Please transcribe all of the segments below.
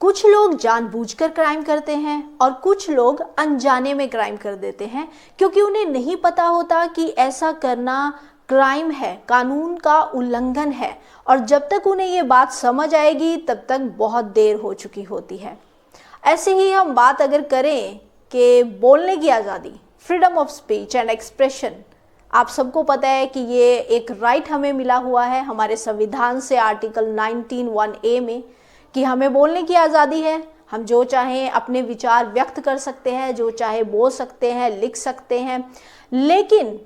कुछ लोग जानबूझकर क्राइम करते हैं और कुछ लोग अनजाने में क्राइम कर देते हैं, क्योंकि उन्हें नहीं पता होता कि ऐसा करना क्राइम है, कानून का उल्लंघन है। और जब तक उन्हें ये बात समझ आएगी तब तक बहुत देर हो चुकी होती है। ऐसे ही हम बात अगर करें कि बोलने की आज़ादी, freedom of speech and expression, आप सबको पता है कि ये एक राइट हमें मिला हुआ है हमारे संविधान से, आर्टिकल 19(1)(a) में, कि हमें बोलने की आज़ादी है। हम जो चाहें अपने विचार व्यक्त कर सकते हैं, जो चाहे बोल सकते हैं, लिख सकते हैं। लेकिन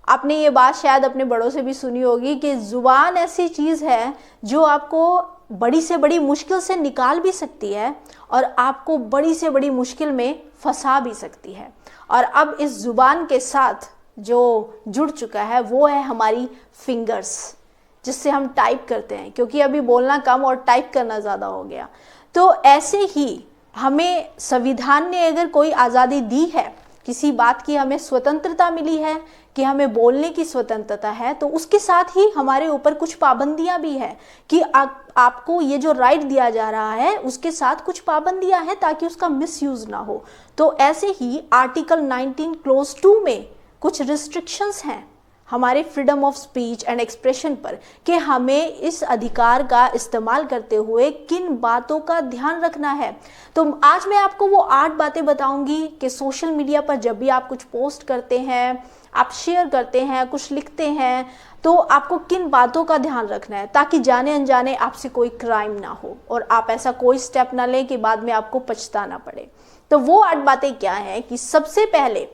आपने ये बात शायद अपने बड़ों से भी सुनी होगी कि ज़ुबान ऐसी चीज़ है जो आपको बड़ी से बड़ी मुश्किल से निकाल भी सकती है और आपको बड़ी से बड़ी मुश्किल में फंसा भी सकती है। और अब इस ज़ुबान के साथ जो जुड़ चुका है वो है हमारी फिंगर्स, जिससे हम टाइप करते हैं, क्योंकि अभी बोलना कम और टाइप करना ज़्यादा हो गया। तो ऐसे ही हमें संविधान ने अगर कोई आज़ादी दी है, किसी बात की हमें स्वतंत्रता मिली है कि हमें बोलने की स्वतंत्रता है, तो उसके साथ ही हमारे ऊपर कुछ पाबंदियां भी है कि आपको ये जो राइट दिया जा रहा है उसके साथ कुछ पाबंदियां हैं ताकि उसका मिसयूज ना हो। तो ऐसे ही आर्टिकल 19(2) में कुछ रिस्ट्रिक्शंस हैं हमारे freedom of speech and expression पर, कि हमें इस अधिकार का इस्तेमाल करते हुए किन बातों का ध्यान रखना है। तो आज मैं आपको वो 8 बातें बताऊंगी कि सोशल मीडिया पर जब भी आप कुछ पोस्ट करते हैं, आप शेयर करते हैं, कुछ लिखते हैं, तो आपको किन बातों का ध्यान रखना है ताकि जाने अनजाने आपसे कोई क्राइम ना हो और आप ऐसा कोई स्टेप ना लें कि बाद में आपको पछताना पड़े। तो वो 8 बातें क्या हैं कि सबसे पहले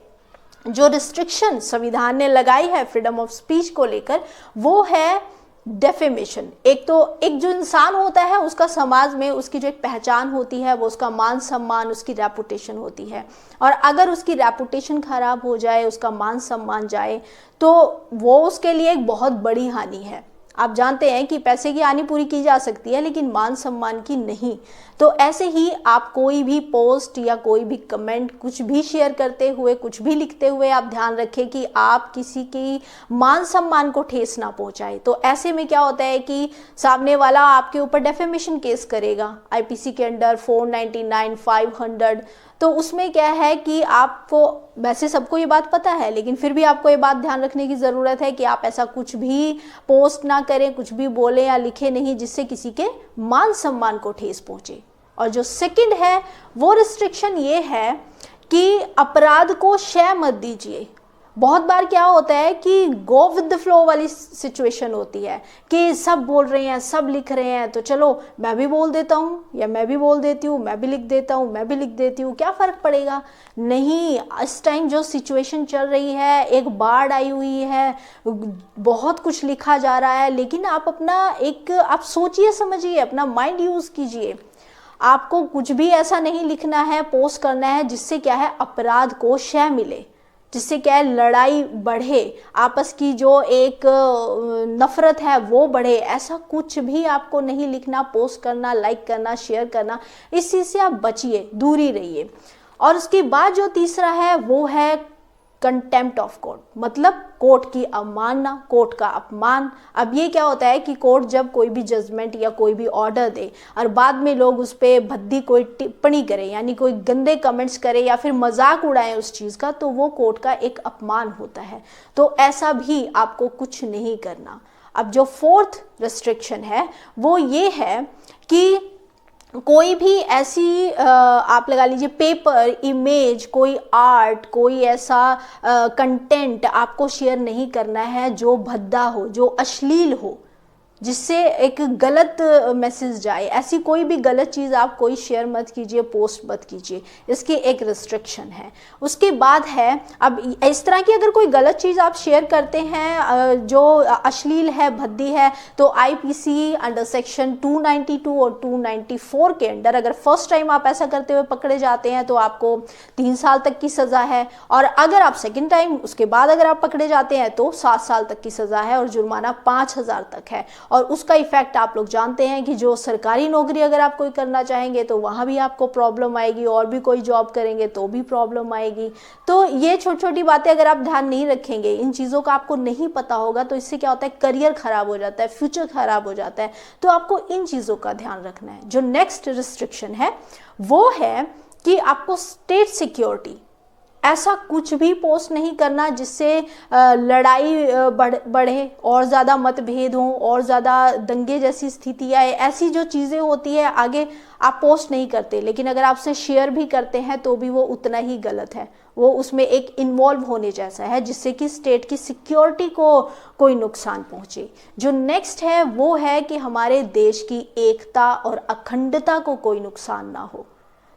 जो रिस्ट्रिक्शन संविधान ने लगाई है फ्रीडम ऑफ स्पीच को लेकर, वो है डेफेमेशन। एक जो इंसान होता है उसका समाज में उसकी जो एक पहचान होती है, वो उसका मान सम्मान, उसकी रेपुटेशन होती है। और अगर उसकी रेपुटेशन खराब हो जाए, उसका मान सम्मान जाए, तो वो उसके लिए एक बहुत बड़ी हानि है। आप जानते हैं कि पैसे की हानि पूरी की जा सकती है लेकिन मान सम्मान की नहीं। तो ऐसे ही आप कोई भी पोस्ट या कोई भी कमेंट, कुछ भी शेयर करते हुए, कुछ भी लिखते हुए आप ध्यान रखें कि आप किसी की मान सम्मान को ठेस ना पहुंचाए। तो ऐसे में क्या होता है कि सामने वाला आपके ऊपर डेफेमेशन केस करेगा आईपीसी के अंडर 499, 500। तो उसमें क्या है कि आपको, वैसे सबको ये बात पता है लेकिन फिर भी आपको ये बात ध्यान रखने की ज़रूरत है कि आप ऐसा कुछ भी पोस्ट ना करें, कुछ भी बोलें या लिखें नहीं जिससे किसी के मान सम्मान को ठेस पहुंचे। और जो सेकंड है वो रिस्ट्रिक्शन ये है कि अपराध को शय मत दीजिए। बहुत बार क्या होता है कि गो विद द फ्लो वाली सिचुएशन होती है कि सब बोल रहे हैं, सब लिख रहे हैं, तो चलो मैं भी बोल देता हूँ या मैं भी बोल देती हूँ, मैं भी लिख देता हूँ, मैं भी लिख देती हूँ, क्या फ़र्क पड़ेगा। नहीं, इस टाइम जो सिचुएशन चल रही है, एक बाढ़ आई हुई है, बहुत कुछ लिखा जा रहा है, लेकिन आप आप सोचिए समझिए, अपना माइंड यूज़ कीजिए। आपको कुछ भी ऐसा नहीं लिखना है, पोस्ट करना है जिससे क्या है अपराध को शय मिले, जिससे क्या है लड़ाई बढ़े, आपस की जो एक नफरत है वो बढ़े। ऐसा कुछ भी आपको नहीं लिखना, पोस्ट करना, लाइक करना, शेयर करना। इस चीज़ से आप बचिए, दूरी रहिए। और उसके बाद जो तीसरा है वो है कंटेम्प्ट ऑफ कोर्ट, मतलब कोर्ट की अवमानना, कोर्ट का अपमान। अब ये क्या होता है कि कोर्ट जब कोई भी जजमेंट या कोई भी ऑर्डर दे और बाद में लोग उस पर भद्दी कोई टिप्पणी करें, यानी कोई गंदे कमेंट्स करें या फिर मजाक उड़ाएं उस चीज़ का, तो वो कोर्ट का एक अपमान होता है। तो ऐसा भी आपको कुछ नहीं करना। अब जो 4th रिस्ट्रिक्शन है वो ये है कि कोई भी ऐसी आप लगा लीजिए पेपर, इमेज, कोई आर्ट, कोई ऐसा कंटेंट आपको शेयर नहीं करना है जो भद्दा हो, जो अश्लील हो, जिससे एक गलत मैसेज जाए। ऐसी कोई भी गलत चीज़ आप कोई शेयर मत कीजिए, पोस्ट मत कीजिए। इसकी एक रिस्ट्रिक्शन है। उसके बाद है, अब इस तरह की अगर कोई गलत चीज़ आप शेयर करते हैं जो अश्लील है, भद्दी है, तो आईपीसी अंडर सेक्शन 292 और 294 के अंडर अगर फर्स्ट टाइम आप ऐसा करते हुए पकड़े जाते हैं तो आपको 3 साल तक की सज़ा है। और अगर आप सेकेंड टाइम उसके बाद अगर आप पकड़े जाते हैं तो 7 साल तक की सज़ा है और जुर्माना 5,000 तक है। और उसका इफेक्ट आप लोग जानते हैं कि जो सरकारी नौकरी अगर आप कोई करना चाहेंगे तो वहाँ भी आपको प्रॉब्लम आएगी, और भी कोई जॉब करेंगे तो भी प्रॉब्लम आएगी। तो ये छोटी छोटी बातें अगर आप ध्यान नहीं रखेंगे, इन चीज़ों का आपको नहीं पता होगा, तो इससे क्या होता है, करियर खराब हो जाता है, फ्यूचर खराब हो जाता है। तो आपको इन चीज़ों का ध्यान रखना है। जो नेक्स्ट रिस्ट्रिक्शन है वो है कि आपको स्टेट सिक्योरिटी, ऐसा कुछ भी पोस्ट नहीं करना जिससे लड़ाई बढ़े और ज़्यादा मतभेद हों और ज़्यादा दंगे जैसी स्थिति आए। ऐसी जो चीज़ें होती है आगे आप पोस्ट नहीं करते, लेकिन अगर आपसे शेयर भी करते हैं तो भी वो उतना ही गलत है, वो उसमें एक इन्वॉल्व होने जैसा है जिससे कि स्टेट की सिक्योरिटी को कोई नुकसान पहुंचे। जो नेक्स्ट है वो है कि हमारे देश की एकता और अखंडता को कोई नुकसान ना हो।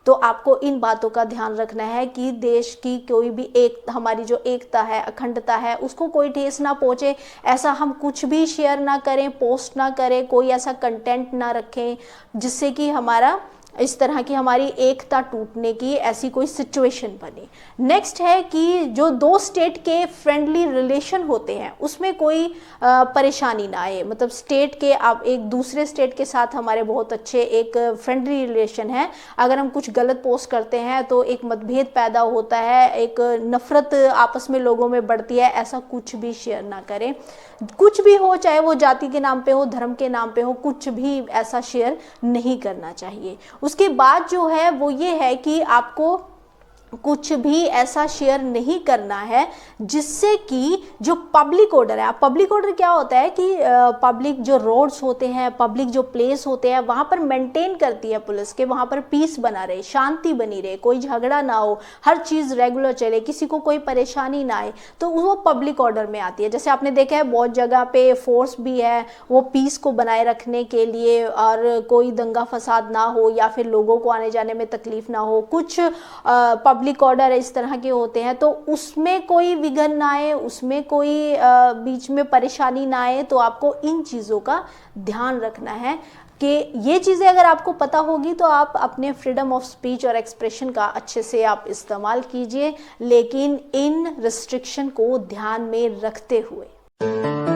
तो आपको इन बातों का ध्यान रखना है कि देश की कोई भी हमारी जो एकता है, अखंडता है, उसको कोई ठेस ना पहुंचे। ऐसा हम कुछ भी शेयर ना करें, पोस्ट ना करें, कोई ऐसा कंटेंट ना रखें जिससे कि हमारा इस तरह की हमारी एकता टूटने की ऐसी कोई सिचुएशन बने। नेक्स्ट है कि जो दो स्टेट के फ्रेंडली रिलेशन होते हैं उसमें कोई परेशानी ना आए। मतलब स्टेट के आप एक दूसरे स्टेट के साथ हमारे बहुत अच्छे एक फ्रेंडली रिलेशन है, अगर हम कुछ गलत पोस्ट करते हैं तो एक मतभेद पैदा होता है, एक नफरत आपस में लोगों में बढ़ती है। ऐसा कुछ भी शेयर ना करें, कुछ भी हो, चाहे वो जाति के नाम पे हो, धर्म के नाम पे हो, कुछ भी ऐसा शेयर नहीं करना चाहिए। उसके बाद जो है वो ये है कि आपको कुछ भी ऐसा शेयर नहीं करना है जिससे कि जो पब्लिक ऑर्डर है, पब्लिक ऑर्डर क्या होता है कि पब्लिक जो रोड्स होते हैं, पब्लिक जो प्लेस होते हैं, वहाँ पर मेंटेन करती है पुलिस के, वहाँ पर पीस बना रहे, शांति बनी रहे, कोई झगड़ा ना हो, हर चीज़ रेगुलर चले, किसी को कोई परेशानी ना आए, तो वो पब्लिक ऑर्डर में आती है। जैसे आपने देखा है बहुत जगह पे फोर्स भी है वो पीस को बनाए रखने के लिए, और कोई दंगा फसाद ना हो या फिर लोगों को आने जाने में तकलीफ ना हो। कुछ पब्लिक ऑर्डर इस तरह के होते हैं तो उसमें कोई विघ्न ना आए, उसमें कोई बीच में परेशानी ना आए। तो आपको इन चीज़ों का ध्यान रखना है कि ये चीज़ें अगर आपको पता होगी तो आप अपने फ्रीडम ऑफ स्पीच और एक्सप्रेशन का अच्छे से आप इस्तेमाल कीजिए, लेकिन इन रिस्ट्रिक्शन को ध्यान में रखते हुए।